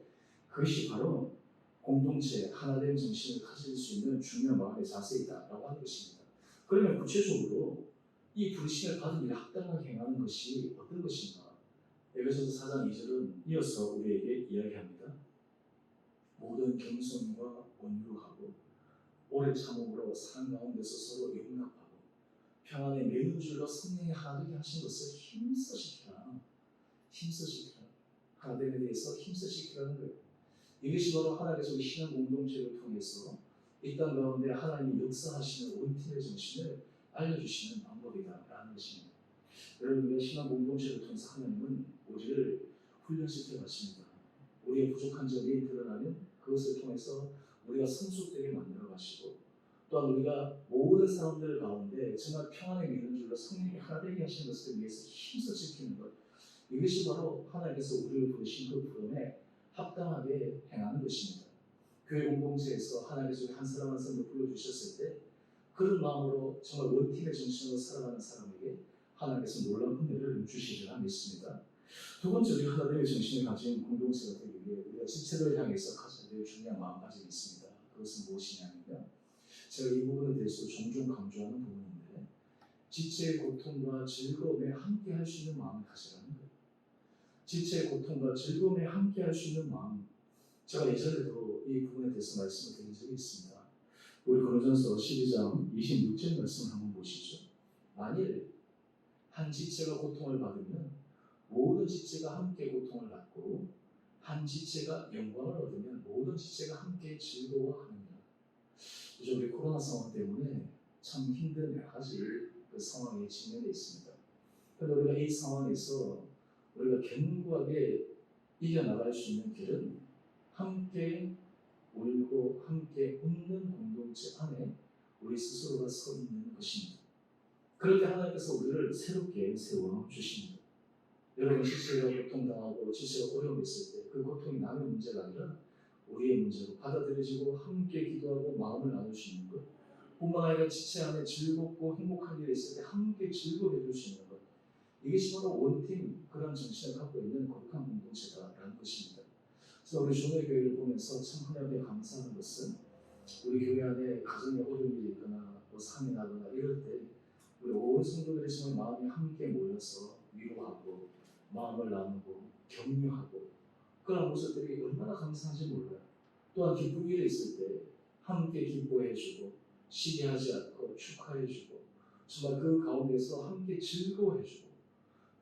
그것이 바로 공동체 하나된 정신을 가질 수 있는 중요한 마음의 자세이다라고 하는 것입니다. 그러면 구체적으로 이 부르심을 받은 일에 합당하게 행하는 것이 어떤 것인가? 에베소서 4장 2절은 이어서 우리에게 이야기합니다. 모든 겸손과 온유로 하고 오래 참음으로 사랑 가운데서 서로 용납하고 평안에 매는 줄로 성령이 하나 되게 하신 것을 힘써시키라. 하나됨에 대해서 힘써시키라는 거예요. 이것이 바로 하나님께서 우리 신앙 공동체를 통해서 이 땅 가운데 하나님이 역사하시는 원팀의 정신을 알려주시는 방법이다라는 것입니다. 여러분의 신앙 공동체를 통해서 하나님은 우리를 훈련시켜 가십니다. 우리의 부족한 점이 드러나면 그것을 통해서 우리가 성숙되게 만들어 가시고 또한 우리가 모든 사람들 가운데 정말 평안에 미는 줄로 성령이 하나 되게 하시는 것을 위해서 힘써 지키는 것, 이것이 바로 하나님께서 우리를 부르신 그 부름에 합당하게 행하는 것입니다. 교회 공동체에서 하나님께서 한 사람 한 사람을 불러주셨을 때 그런 마음으로 정말 원팀의 정신으로 살아가는 사람에게 하나님께서 놀라운 은혜를 주시리라 믿습니다. 두 번째, 우리 하나님의 정신을 가진 공동체가 되기 위해 우리가 지체를 향해서 가져야 될 중요한 마음가짐이 있습니다. 그것은 무엇이냐면요, 제가 이 부분에 대해서 종종 강조하는 부분인데 지체의 고통과 즐거움에 함께 할 수 있는 마음을 가지라는 거예요. 지체의 고통과 즐거움에 함께 할 수 있는 마음, 제가 예전에도 이 부분에 대해서 말씀을 드린 적이 있습니다. 우리 고린도전서 12장 26절 말씀을 한번 보시죠. 만일 한 지체가 고통을 받으면 모든 지체가 함께 고통을 받고 한 지체가 영광을 얻으면 모든 지체가 함께 즐거워하느니라. 요즘 우리 코로나 상황 때문에 참 힘든 여러 가지 그 상황에 직면해 있습니다. 그런데 우리가 이 상황에서 우리가 견고하게 이겨나갈 수 있는 길은 함께 울고 함께 웃는 공동체 안에 우리 스스로가 서 있는 것입니다. 그럴 때 하나님께서 우리를 새롭게 세워주십니다. 여러분 지체가 고통당하고 지체가 어려움이 있을 때 그 고통이 남의 문제가 아니라 우리의 문제로 받아들여지고 함께 기도하고 마음을 나눌 수 있는 것, 뿐만 아니라 지체 안에 즐겁고 행복한 일이 있을 때 함께 즐거워해 줄 수 있는 것, 이것이 바로 원팀 그런 정신을 갖고 있는 거룩한 공동체다라는 것입니다. 그래서 우리 조의 교회를 보면서 참 하나님께 감사하는 것은 우리 교회 안에 가정에 어려움이 있거나 또 상이 나거나 이럴 때 우리 온 성도들이 정말 마음이 함께 모여서 위로하고 마음을 나누고 격려하고 그런 모습들이 얼마나 감사한지 몰라요. 또한 기쁜 일이 있을 때 함께 기뻐해주고 시기하지 않고 축하해주고 정말 그 가운데서 함께 즐거워해주고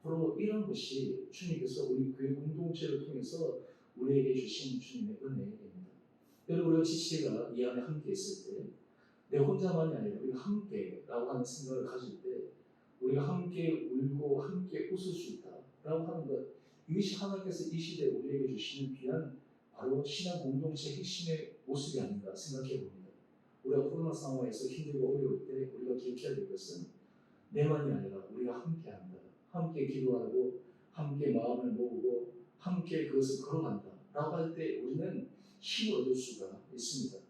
바로 이런 것이 주님께서 우리 교회 공동체를 통해서 우리에게 주신 주님의 은혜입니다. 여러분 우리가 지체가 이 안에 함께 있을 때 내 혼자만이 아니라 우리가 함께라고 하는 생각을 가질 때 우리가 함께 울고 함께 웃을 수 있다라고 하는 것, 이것이 하나님께서 이 시대에 우리에게 주시는 귀한 바로 신앙 공동체의 핵심의 모습이 아닌가 생각해 봅니다. 우리가 코로나 상황에서 힘들고 어려울 때 우리가 기억해야 될 것은 내만이 아니라 우리가 함께한다. 함께 기도하고 함께 마음을 모으고 함께 그것을 걸어간다 라고 할 때 우리는 힘을 얻을 수가 있습니다.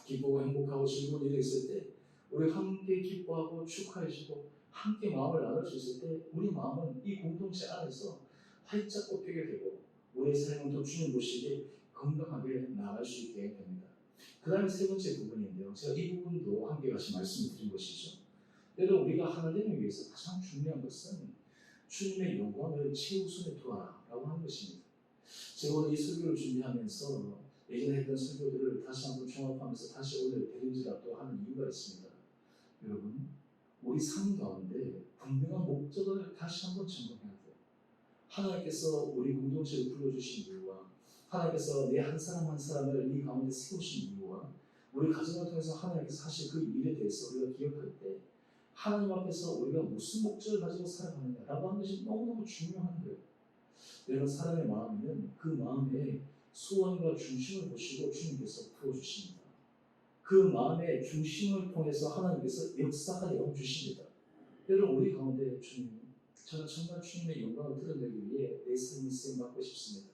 기쁘고 행복하고 즐거운 일이 있을 때 우리 함께 기뻐하고 축하해주고 함께 마음을 나눌 수 있을 때 우리 마음은 이 공동체 안에서 활짝 꼽히게 되고 우리의 삶은 또 주님 보시기에 건강하게 나아갈 수 있게 됩니다. 그 다음에 세 번째 부분인데요. 제가 이 부분도 함께 같이 말씀을 드린 것이죠. 여러분 우리가 하나님을 위해서 가장 중요한 것은 주님의 영광을 최우선에 두어라 라고 하는 것입니다. 제가 오늘 이 설교를 준비하면서 예전에 했던 설교들을 다시 한번 종합하면서 다시 오늘 대림지라도 하는 이유가 있습니다. 여러분 우리 삶 가운데 분명한 목적을 다시 한번 점검해야 돼요. 하나님께서 우리 공동체를 불러주신 이유와 하나님께서 내 한 사람 한 사람을 이 가운데 세우신 이유와 우리 가정을 통해서 하나님께서 하실 그 일에 대해서 우리가 기억할 때 하나님 앞에서 우리가 무슨 목적을 가지고 살아가느냐라고 하는 것이 너무너무 중요한 거예요. 여러분 사람의 마음에는 그 마음의 소원과 중심을 보시고 주님께서 풀어주십니다. 그 마음의 중심을 통해서 하나님께서 역사하여 주십니다. 여러분 우리 가운데 주님, 저는 정말 주님의 영광을 드러내기 위해 내 삶을 쓰임받고 싶습니다.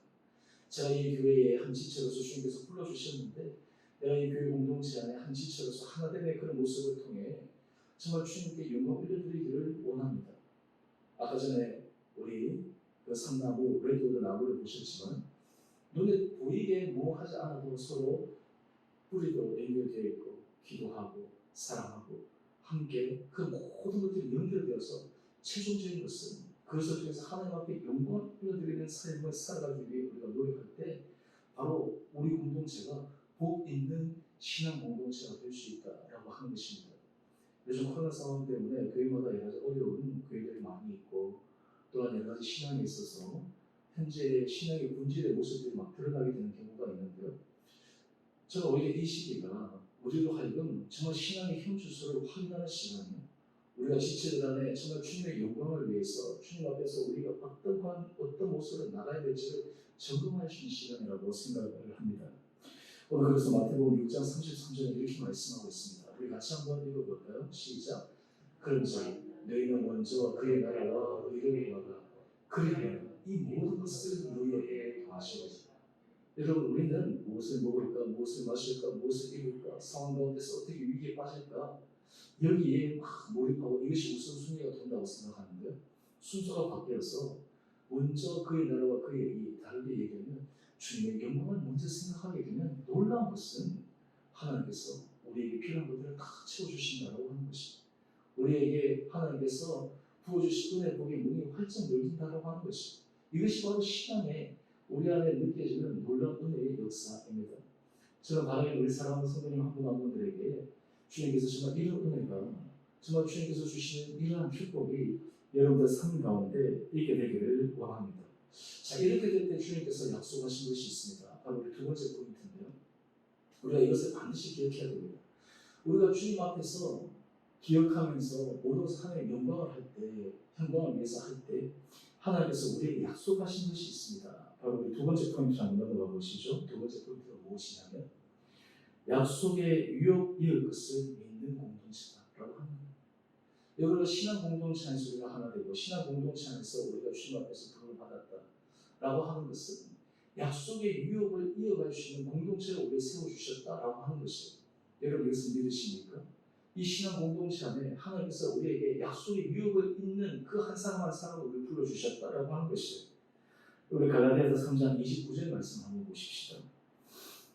제가 이 교회의 한 지체로서 주님께서 불러주셨는데 내가 이 교회 공동체 안에 한 지체로서 하나됨의 그런 모습을 통해 정말 주님께 영광 올려드리기를 원합니다. 아까 전에 우리 그 삼나무 레드우드 나무를 보셨지만 눈에 보이게 뭐 하지 않아도 서로 뿌리도 연결되어 있고 기도하고 사랑하고 함께 그 모든 것들이 연결되어서 최종적인 것은 그것을 통해서 하나님 앞에 영광을 올려드리는 삶을 살아가기 위해 우리가 노력할 때 바로 우리 공동체가 복 있는 신앙 공동체가 될 수 있다라고 하는 것입니다. 요즘 코로나 상황 때문에 교회마다 여러 가지 어려운 교회들이 많이 있고 또한 여러 가지 신앙에 있어서 현재 신앙의 본질의 모습들이 막 드러나게 되는 경우가 있는데요. 저는 오히려 이 시기가 우리로 하여금 정말 신앙의 현주소를 확인하는 시간이에요. 우리가 지체들 안에 정말 주님의 영광을 위해서 주님 앞에서 우리가 어떤 모습으로 나가야 될지를 점검할 수 있는 시간이라고 생각을 합니다. 오늘 그래서 마태복음 6장 33절에 이렇게 말씀하고 있습니다. 우리 같이 한번 읽어볼까요? 시작. 그런즉 너희는 먼저 그의 나라와 의를 구하라. 그리하면 이 모든 것을 너희에게 더하시리라. 여러분 우리는 무엇을 먹을까, 무엇을 마실까, 무엇을 입을까, 상황 가운데서 어떻게 위기에 빠질까 여기에 막 몰입하고 이것이 우선순위가 된다고 생각하는데요. 순서가 바뀌어서 먼저 그의 나라와 그의 이 다르게 얘기하면 주님의 영광을 먼저 생각하게 되면 놀라운 것은 하나님께서 우리에게 필요한 것들을 다 채워주신다고 하는 것입니다. 우리에게 하나님께서 부어주신 은혜 복의 문이 활짝 열린다고 하는 것입니다. 이것이 바로 신앙의 우리 안에 느껴지는 놀라운 은혜의 역사입니다. 저는 바라는 우리 사랑하는 성도님 한 분 한 분들에게 주님께서 정말 이런 은혜가 정말 주님께서 주시는 이러한 축복이 여러분들 삶 가운데 있게 되기를 원합니다. 자, 이렇게 될 때 주님께서 약속하신 것이 있습니다. 바로 우리 두 번째 포인트인데요. 우리가 이것을 반드시 기억해야 됩니다. 우리가 주님 앞에서 기억하면서 모든 하나님의 영광을 할 때, 영광을 위해서 할 때 하나님께서 우리에게 약속하신 것이 있습니다. 바로 우리 두 번째 포인트로 한번 넘어가 보시죠. 두 번째 포인트가 무엇이냐면 약속의 유혹 이을 것을 믿는 공동체다라고 합니다. 여러분 신앙 공동체 안에서 우리가 하나 되고 신앙 공동체 안에서 우리가 주님 앞에서 부름을 받았다라고 하는 것은 약속의 유혹을 이어갈 수 있는 공동체를 우리에 세워주셨다라고 하는 것이에요. 여러분 이것을 믿으십니까? 이 신앙 공동체 안에 하나님께서 우리에게 약속의 유혹을 잇는 그 한 사람 한 사람을 우리를 불러주셨다라고 하는 것이에요. 우리 갈라디아서 3장 29절 말씀 한번 보십시다.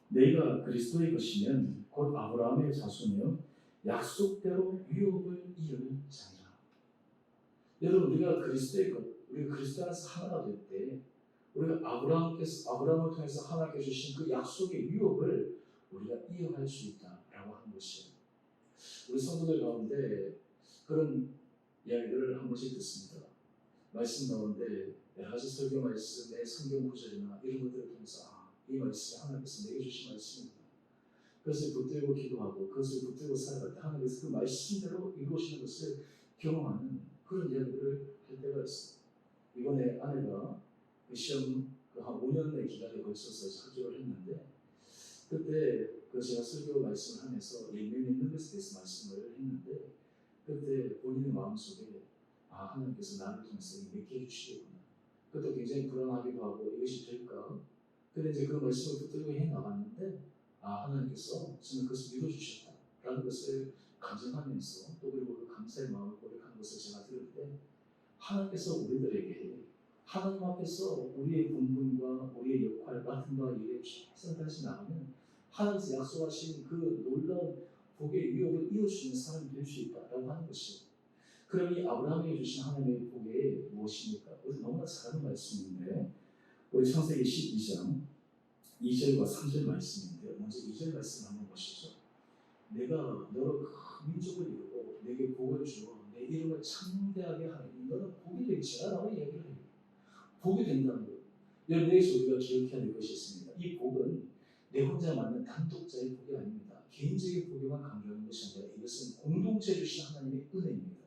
너희가 그리스도의 것이면 곧 아브라함의 자손이요 약속대로 유업을 이을 자니라. 여러분 우리가 그리스도의 것, 우리가 그리스도 안에서 하나가 될 때 우리가 아브라함을 통해서 하나님께 주신 그 약속의 유업을 우리가 이어갈 수 있다라고 하는 것이에요. 우리 성도들 가운데 그런 이야기들을 한 번씩 듣습니다. 말씀 가운데 여러 가지 설교 말씀의 성경 구절이나 이런 것들을 통해서 이 말씀이 하나님께서 내게 주신 말씀입니다. 그것을 붙들고 기도하고 그것을 붙들고 살아갈 때 하나님께서 그 말씀대로 이루어지는 것을 경험하는 그런 이야기들을 할 때가 있어요. 이번에 아내가 그 시험 한 5년의 기간에 걸쳐서 합격을 했는데 그때 제가 설교 말씀을 하면서 예명 있는 것에 대해서 말씀을 했는데 그때 본인의 마음속에 하나님께서 나를 통해서 믿게 해주시겠구나. 그때 굉장히 불안하기도 하고 이것이 될까? 근데 이제 그 말씀을 붙들고 해 나갔는데 하나님께서 정말 그것을 믿어주셨다라는 것을 감정하면서 또 그리고 그 감사의 마음을 고백하는 것을 제가 들을 때 하나님께서 우리들에게 하나님 앞에서 우리의 본분과 우리의 역할, 맡은 바와 일에 최선을 다해서 나가면 하나님께서 약속하신 그 놀라운 복의 유혹을 이을 수 있는 사람이 될 수 있다라고 하는 것이에요. 그럼 이 아브라함에게 주신 하나님의 복이 무엇입니까? 우리 너무나 잘 아는 말씀인데 우리 창세기 12장 2절과 3절 말씀인데요. 먼저 2절 말씀 한번 보시죠. 내가 너로 큰 민족을 이루고 내게 복을 주어 내 이름을 창대하게 하니 너는 복이 될지라 라고 이야기를 해요. 복이 된다는 것. 여기서 우리가 기억해야 될 것이 있습니다. 이 복은 내 혼자 맞는 단독자의 복이 아닙니다. 개인적인 복에만 강조하는 것이 아니라 이것은 공동체 주신 하나님의 은혜입니다.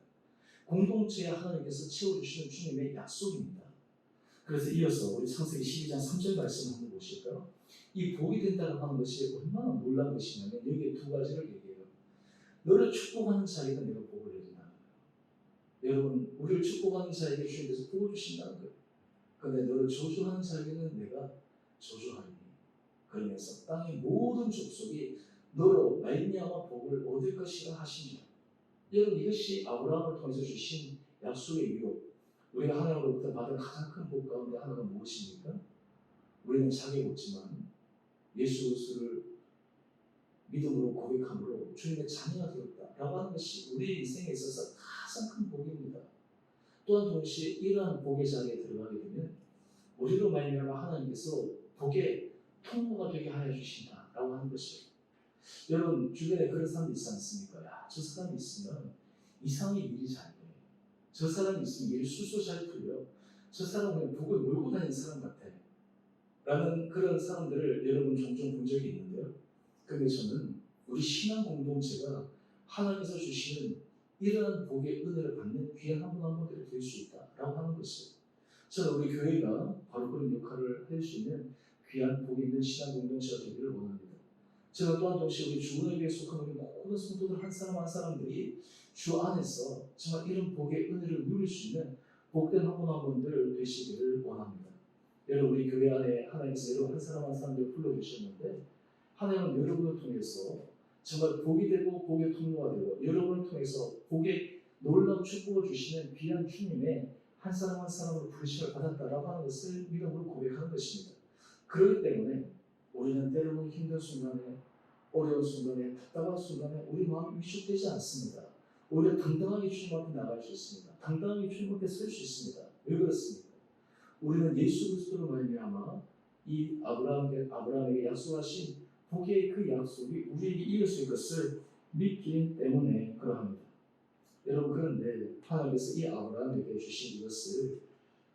공동체에 하나님께서 채워주시는 주님의 약속입니다. 그래서 이어서 우리 창세기 12장 3절 말씀 한번 보실까요? 이 복이 된다고 하는 것이 얼마나 놀라운 것이냐면 여기에 두 가지를 얘기해요. 너를 축복하는 자에게 내가 복을 내린다는 거예요. 여러분 우리를 축복하는 자에게 주님께서 복을 주신다는 거예요. 그런데 너를 저주하는 자에게는 내가 저주하리니 그러면서 땅의 모든 족속이 너로 말미암아 복을 얻을 것이라 하시니라. 여러분 이것이 아브라함을 통해서 주신 약속의 유혹. 우리가 하나님으로부터 받은 가장 큰 복 가운데 하나가 무엇입니까? 우리는 자기 없지만 예수 그리스도를 믿음으로 고백함으로 주님의 자녀가 되었다라고 하는 것이 우리의 인생에 있어서 가장 큰 복입니다. 또한 동시에 이러한 복의 자리에 들어가게 되면 우리로 말미암아 하나님께서 복의 통로가 되게 하여 주신다라고 하는 것이에요. 여러분 주변에 그런 사람이 있지 않습니까? 저 사람이 있으면 이상하게 일이 잘 돼. 저 사람이 있으면 일이 술술 잘 풀려. 저 사람은 그냥 복을 몰고 다니는 사람 같아. 라는 그런 사람들을 여러분 종종 본 적이 있는데요. 근데 저는 우리 신앙 공동체가 하나님께서 주시는 이러한 복의 은혜를 받는 귀한 한 분 한 분들이 될 수 있다라고 하는 것이에요. 저는 우리 교회가 바로 그런 역할을 할 수 있는 귀한 복이 있는 신앙 공동체가 되기를 원합니다. 제가 또한 동시에 우리 주은혜교회에 속한 우리 모든 성도들 한 사람 한 사람들이 주 안에서 정말 이런 복의 은혜를 누릴 수 있는 복된 한 분 한 분들 되시기를 원합니다. 여러분 우리 교회 안에 하나님께서 여러분 한 사람 한 사람들을 불러주셨는데 하나님은 여러분을 통해서 정말 복이 되고 복의 통로가 되고 여러분을 통해서 복의 놀라운 축복을 주시는 귀한 주님의 한 사람 한 사람으로 부르심을 받았다라고 하는 것을 믿음으로 고백하는 것입니다. 그렇기 때문에 우리는 때로는 힘든 순간에 어려운 순간에 답답한 순간에 우리 마음이 위축되지 않습니다. 오히려 당당하게 주님 앞에 나갈 수 있습니다. 당당하게 주님 앞에 설 수 있습니다. 왜 그렇습니까? 우리는 예수 그리스도로 말미암아 이 아브라함에게 약속하신 복의 그 약속이 우리에게 이루어질 것을 믿기 때문에 그러합니다. 여러분 그런데 하나님께서 이 아브라함에게 주신 이것을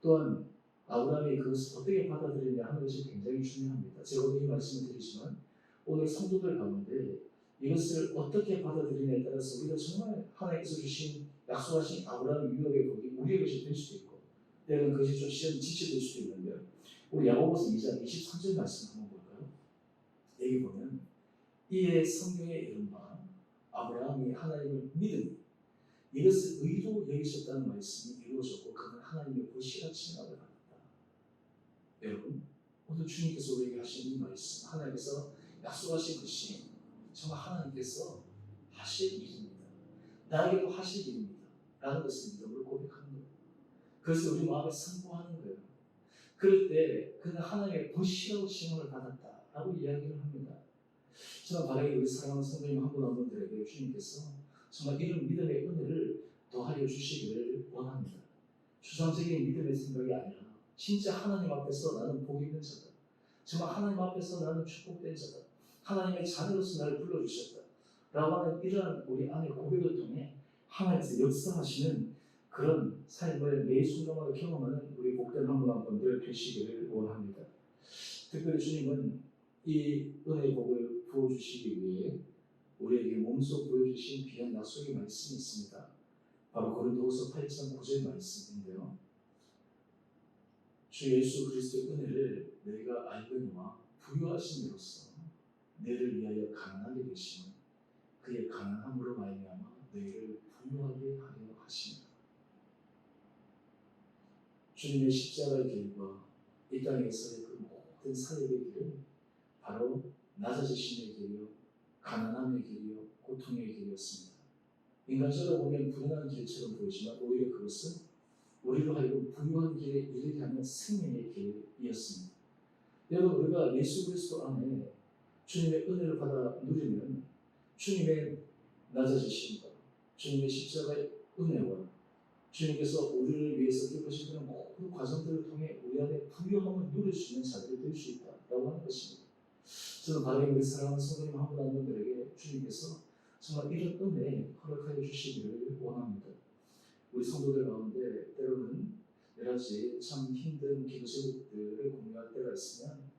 또한 아브라함이 그것을 어떻게 받아들이냐 하는 것이 굉장히 중요합니다. 제가 오늘 이 말씀을 드리지만 오늘 성도들 가운데 이것을 어떻게 받아들이냐에 따라서 우리가 정말 하나님께서 주신 약속하신 아브라함 유업의 복이 우리의 것이 될 수도 있고 때로는 그것이 좀 시험 지체될 수도 있는데요. 우리 야고보서 2장 23절 말씀 한번 볼까요? 여기 보면 이에 성경의 이른바 아브라함이 하나님을 믿으니 이것을 의로 여기셨다는 말씀이 이루어졌고 그는 하나님의 보시라 칭함을 받았다. 여러분 오늘 주님께서 우리에게 하신 이 말씀 하나님께서 약속하신 것이 정말 하나님께서 하실 일입니다. 나에게도 하실 일입니다. 라는 것을 믿음으로 고백하는 거예요. 그것을 우리 마음에 선포하는 거예요. 그럴 때 그는 하나님의 보시라고 칭함을 받았다라고 이야기를 합니다. 저는 바라기 우리 사랑하는 성도님 한 분 한 분들에게 주님께서 정말 이런 믿음의 은혜를 더하여 주시기를 원합니다. 추상적인 믿음의 생각이 아니라 진짜 하나님 앞에서 나는 복 있는 자다. 정말 하나님 앞에서 나는 축복된 자다. 하나님의 자녀로서 나를 불러주셨다. 라고 하는 이러한 우리 안의 고백을 통해 하나님께서 역사하시는 그런 삶을 매 순간마다 경험하는 우리 복된 한 분 한 분들 되시기를 원합니다. 특별히 주님은 이 은혜의 복을 부어주시기 위해 우리에게 몸소 보여주신 귀한 약속의 말씀이 있습니다. 바로 고린도후서 8장 9절 말씀인데요. 주 예수 그리스도의 은혜를 너희가 알거니와 부유하심으로써 너희를 위하여 가난하게 되시면 그의 가난함으로 말미암아 너희를 부유하게 하려 하십니다. 주님의 십자가의 길과 이 땅에서의 그 모든 사역의 길은 바로 낮아지심의 길이요, 가난함의 길이요, 고통의 길이었습니다. 인간적으로 보면 불행한 길처럼 보이지만 오히려 그것은 우리로 하여금 부유한 길에 이르게 하는 생명의 길이었습니다. 여러분 우리가 예수 그리스도 안에 주님의 은혜를 받아 누리면 주님의 낮아지심과 주님의 십자가의 은혜와 주님께서 우리를 위해서 기쁘신 그런 모든 과정들을 통해 우리 안에 부유함을 누릴 수 있는 자들이 될 수 있다라고 하는 것입니다. 저는 바로 우리 사랑하는 성도님 한 분 한 분들에게 주님께서 정말 이런 은혜 허락하여 주시기를 원합니다. 우리 성도들 가운데 때로는 여러 가지 참 힘든 기도 제목들을 공유할 때가 있으면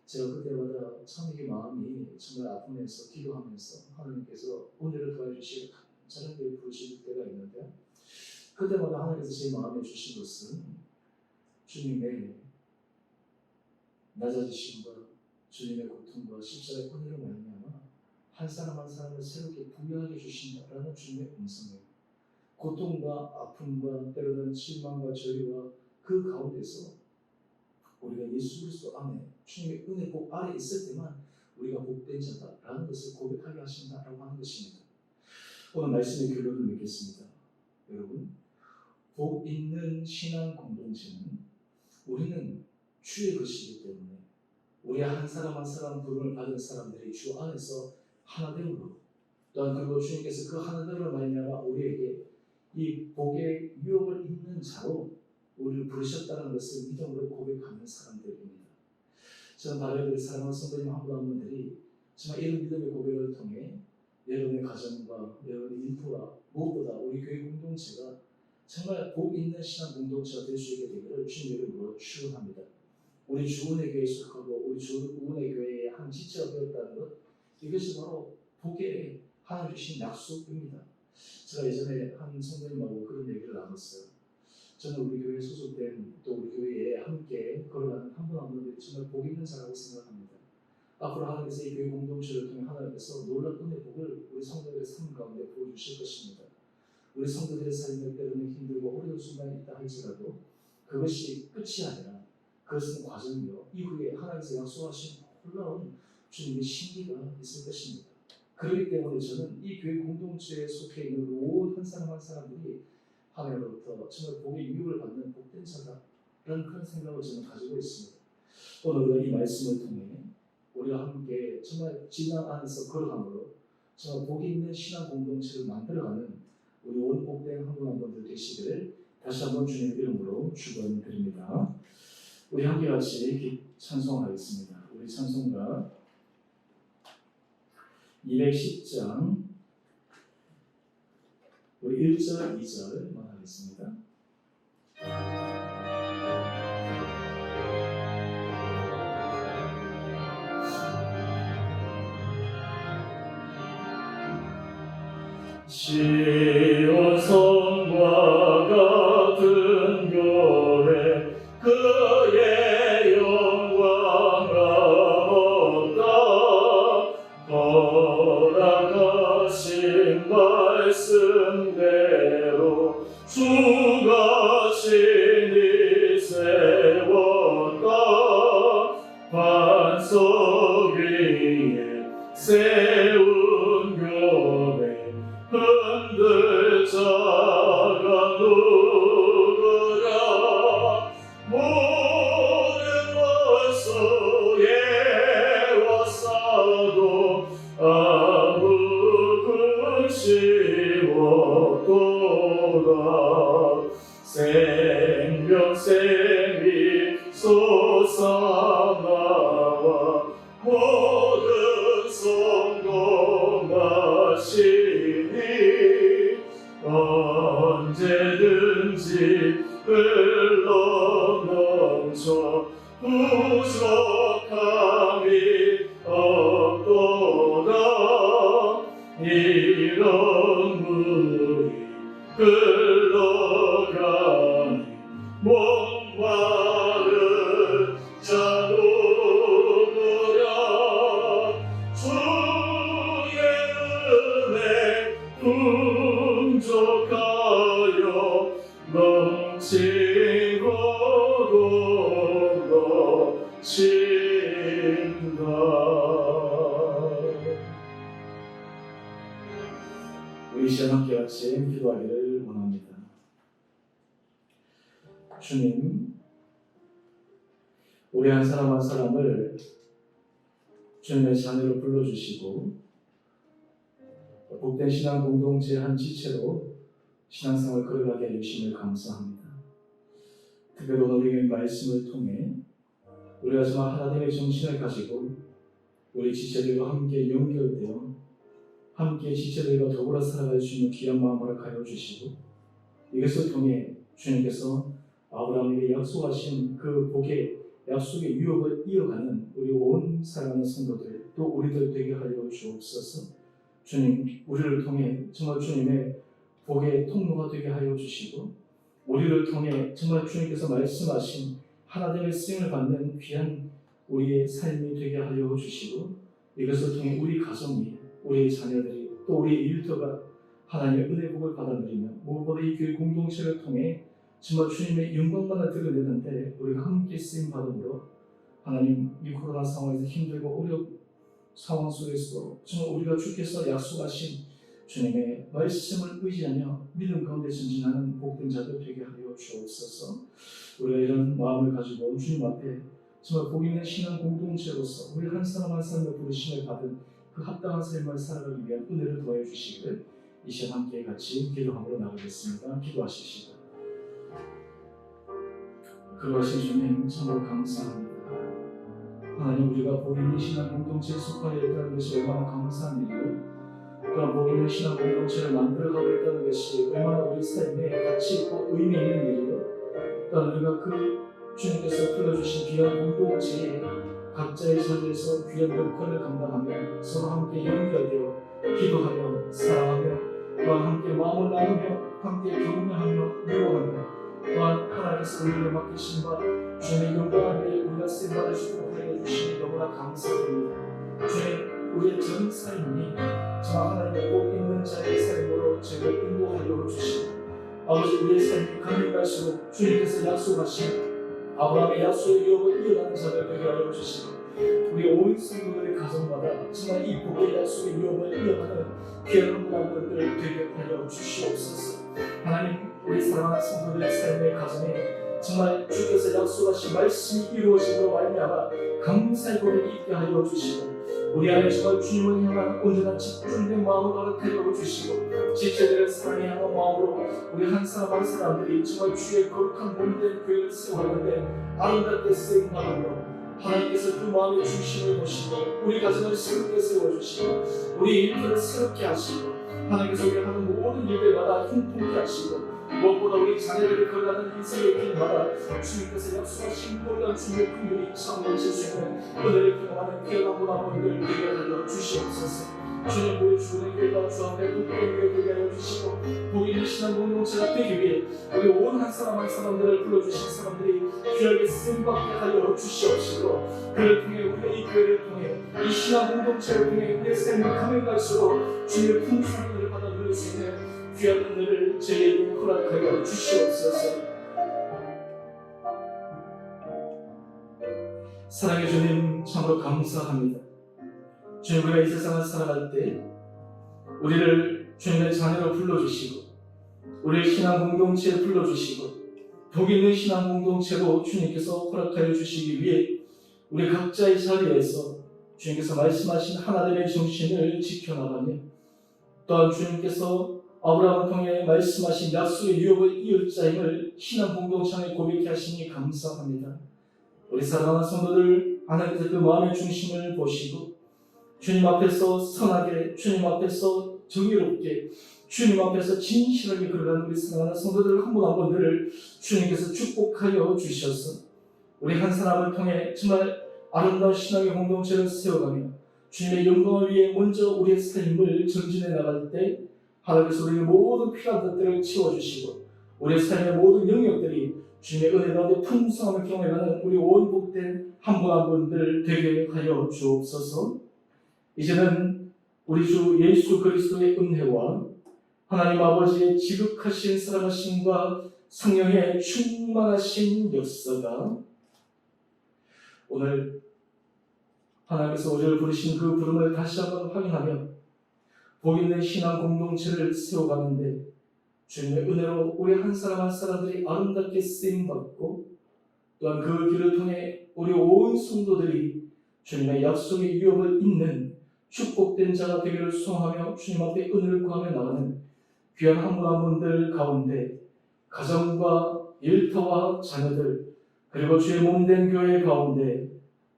제가 그때마다 참 이게 마음이 정말 아프면서 기도하면서 하나님께서 은혜를 더해주시고 간절하게 부르실 때가 있는데요. 그때마다 하나님께서 제 마음에 주신 것은 주님의 낮아지심과 주님의 고통과 십자가의 은혜로 말미암아 한 사람 한 사람을 새롭게 부여하게 주신다라는 주님의 음성이에요. 고통과 아픔과 때로는 실망과 저리와 그 가운데서 우리가 예수 그리스도 안에 주님의 은혜 복 아래 있을 때만 우리가 복된 자다라는 것을 고백하게 하신다라고 하는 것입니다. 오늘 말씀의 결론을 맺겠습니다. 여러분, 복 있는 신앙 공동체는 우리는 주의 것이기 때문에 우리 한 사람 한 사람 부름을 받은 사람들이 주 안에서 하나됨으로 또한 그리고 주님께서 그 하나됨으로 말미암아 우리에게 이 복의 유혹을 입는 자로 우리를 부르셨다는 것을 믿음으로 고백하는 사람들입니다. 저는 바로 사랑하는 성도님 한 분 한 분들이 정말 이런 믿음의 고백을 통해 여러분의 가정과 여러분의 일터와 무엇보다 우리 교회 공동체가 정말 복 있는 신앙 공동체가 될 수 있게 되기를 주님의 이름으로 축원합니다. 우리 주은혜 교회에 속하고 우리 주은혜 교회의 한 지체가 되었다는 것, 이것이 바로 복의 하나님 주신 약속입니다. 제가 예전에 한 성도님하고 그런 얘기를 나눴어요. 저는 우리 교회에 소속된 또 우리 교회에 함께 걸어가는 한 분 한 분들이 정말 복 있는 자라고 생각합니다. 앞으로 하나님께서 이 교회 공동체를 통해 하나님께서 놀라운 은혜 복을 우리 성도들의 삶 가운데 보여주실 것입니다. 우리 성도들의 삶에 때로는 힘들고 어려운 순간이 있다 할지라도 그것이 끝이 아니라 그것은 과정이요. 이후에 하나님께서 약속하신 놀라운 주님의 신비가 있을 것입니다. 그렇기 때문에 저는 이 교회 공동체에 속해 있는 온 한 사람 한 사람들이 하나님으로부터 정말 복의 유혹을 받는 복된 자다라는 그런 생각을 저는 가지고 있습니다. 오늘 우리가 이 말씀을 통해 우리가 함께 정말 진앙 안에서 걸어감으로 정말 복이 있는 신앙 공동체를 만들어가는 우리 온 복된 한 분 한 분들 되시기를 다시 한번 주님의 이름으로 축원드립니다. 우리 함께 같이 찬송하겠습니다. 우리 찬송가 210장 우리 1절 2절만 하겠습니다. 시온 성과 같은 교회 그의 영광 없다. 허락하신 말씀대로 주가 친히 세웠다. 반석 위에 세운 교회 흔들 자가 누구랴. 모든 원수에 왔사도 아무 근심 없도다. 생명샘이 솟아나와 모든 성공하시니 언제든지 흘러넘쳐 부족함이 없도다. 이런 물이 흘러가니 목마른 자 누구랴. 주의 은혜 풍족하여 넘치고 넘친다. 우리 시간 함께 같이 기도하기를 원합니다. 주님, 우리 한 사람 한 사람을 주님의 자녀로 불러주시고 복된 신앙 공동체 한 지체로 신앙생활을 걸어가게 해주심을 감사합니다. 특별히 오늘 우리의 말씀을 통해 우리가 정말 하나님의 정신을 가지고 우리 지체들과 함께 연결되어 함께 지체들과 더불어 살아갈 수 있는 귀한 마음을 가져 주시고 이것을 통해 주님께서 아브라함에게 약속하신 그 복의 약속의 유업을 이어가는 우리 온 사랑하는 성도들 또 우리들 되게 하여 주옵소서. 주님, 우리를 통해 정말 주님의 복의 통로가 되게 하여 주시고 우리를 통해 정말 주님께서 말씀하신 하나님의 쓰임을 받는 귀한 우리의 삶이 되게 하여 주시고 이것을 통해 우리 가정이 우리의 자녀들이 또 우리의 일터가 하나님의 은혜 복을 받아 누리며 무엇보다 이 교회 공동체를 통해 정말 주님의 영광만을 드러내는데 우리가 함께 쓰임 받음으로 하나님 이 코로나 상황에서 힘들고 어려운 상황 속에서 정말 우리가 주께서 약속하신 주님의 말씀을 의지하며 믿음 가운데 전진하는 복된 자들 되게 하여 주옵소서. 우리가 이런 마음을 가지고 주님 앞에 정말 복 있는 신앙 공동체로서 우리 한 사람 한 사람의 부르심을 받은 그 합당한 삶을 살아가기 위한 은혜를 더해 주시기를 이 시간 함께 같이 기도하러 나가겠습니다. 기도하십시다. 그러하신 주님 참으로 감사합니다. 하나님, 우리가 복 있는 신앙 공동체에 속하여 있다는 것이 얼마나 감사한 일이고 또한 복 있는 신앙 공동체를 만들어가고 있다는 것이 얼마나 우리 삶에 가치 있고 의미 있는 일이고 또한 우리가 그 주님께서 불러주신 귀한 공동체에 각자의 자리에서 귀한 역할을 감당하며 서로 함께 연결되어 기도하며 사랑하며 또한 함께 마음을 나누며 함께 격려하며 위로하며 또한 하나님께서 우리를 맡기신 바 주님의 영광을 위해 우리가 쓰임받을 수 있도록 해주시니 너무나 감사합니다. 주님, 우리의 전 삶이 정말 하나님의 복 있는 자의 삶으로 저희를 인도하여 주시고 아버지, 우리의 삶이 가면 갈수록 주님께서 약속하신 아브라함의 약속의 유업을 이어가는 자들 되게 하여 주시고 우리 온 성도들의 가정마다 정말 이 복의 약속의 유업을 이어가는 귀한 분들 되게 하여 주시옵소서. 하나님, 우리 사랑하는 성도들의 삶의 가정에 정말 주께서 약속하신 말씀이 이루어짐으로 말미암아 감사의 고백이 있게 하여 주시고 우리 안에 정말 주님을 향한 온전한 집중된 마음을 허락하여 주시고 지체들을 사랑해 하는 마음으로 우리 한 사람 한 사람들이 정말 주의 거룩한 몸된 교회를 세워가는데 아름답게 쓰임받으며 하나님께서 그 마음의 중심을 보시고 우리 가정을 새롭게 세워주시고 우리 일들을 새롭게 하시고 하나님께서 우리 하는 모든 일들마다 힘통케 하시고 무엇보다 우리 자녀들이 걸어가는 인생의 길마다 주님께서 약속하신 놀라운 주님의 긍휼이 참으실 수 있는 은혜를 경험하는 귀한 분들 되게 하여 주시옵소서. 주님, 우리 주의 교회가 주 앞에 북교회 되게 하여 주시고 복 있는 신앙 공동체가 되기 위해 우리 온 한 사람 한 사람들을 불러주신 사람들이 귀하게 쓰임받게 하여 주시옵시고, 그를 통해 우리의 이 교회를 통해 이 신앙 공동체를 통해 우리의 삶이 가면 갈수록 주님의 풍성한 은혜를 받아 누릴 수 있는 귀한 은혜를 저희에게 허락하여 주시옵소서. 사랑해 주님, 참으로 감사합니다. 주님, 우리가 이 세상을 살아갈 때 우리를 주님의 자녀로 불러주시고 우리의 신앙 공동체에 불러주시고 복 있는 신앙 공동체로 주님께서 허락하여 주시기 위해 우리 각자의 자리에서 주님께서 말씀하신 하나님의 정신을 지켜나가며, 또한 주님께서 아브라함을 통해 말씀하신 약속의 유업을 이을 자임을 신앙 공동체 안에 고백해 하시니 감사합니다. 우리 사랑하는 성도들, 하나님께서 그 마음의 중심을 보시고 주님 앞에서 선하게, 주님 앞에서 정의롭게, 주님 앞에서 진실하게 걸어가는 우리 사랑하는 성도들 한 분 한 분들을 주님께서 축복하여 주셔서 우리 한 사람을 통해 정말 아름다운 신앙의 공동체를 세워가며 주님의 영광을 위해 먼저 우리의 삶을 전진해 나갈 때 하나님께서 우리의 모든 필요한 것들을 채워주시고 우리의 삶의 모든 영역들이 주님의 은혜 가운데 풍성함을 경험하는 우리 온 복된 한 분 한 분들 되게 하여 주옵소서. 이제는 우리 주 예수 그리스도의 은혜와 하나님 아버지의 지극하신 사랑하심과 성령의 충만하신 역사가 오늘 하나님께서 우리를 부르신 그 부름을 다시 한번 확인하며 복 있는 신앙 공동체를 세워가는데 주님의 은혜로 우리 한 사람 한 사람들이 아름답게 쓰임받고, 또한 그 길을 통해 우리 온 성도들이 주님의 약속의 유업을 잇는 축복된 자가 되기를 소원하며 주님 앞에 은혜를 구하며 나가는 귀한 한 분 한 분들 가운데 가정과 일터와 자녀들, 그리고 주의 몸된 교회 가운데,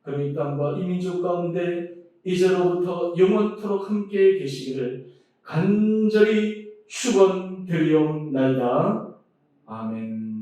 그리고 이 땅과 이 민족 가운데 이제로부터 영원토록 함께 계시기를 간절히 축원드리옵나이다. 아멘.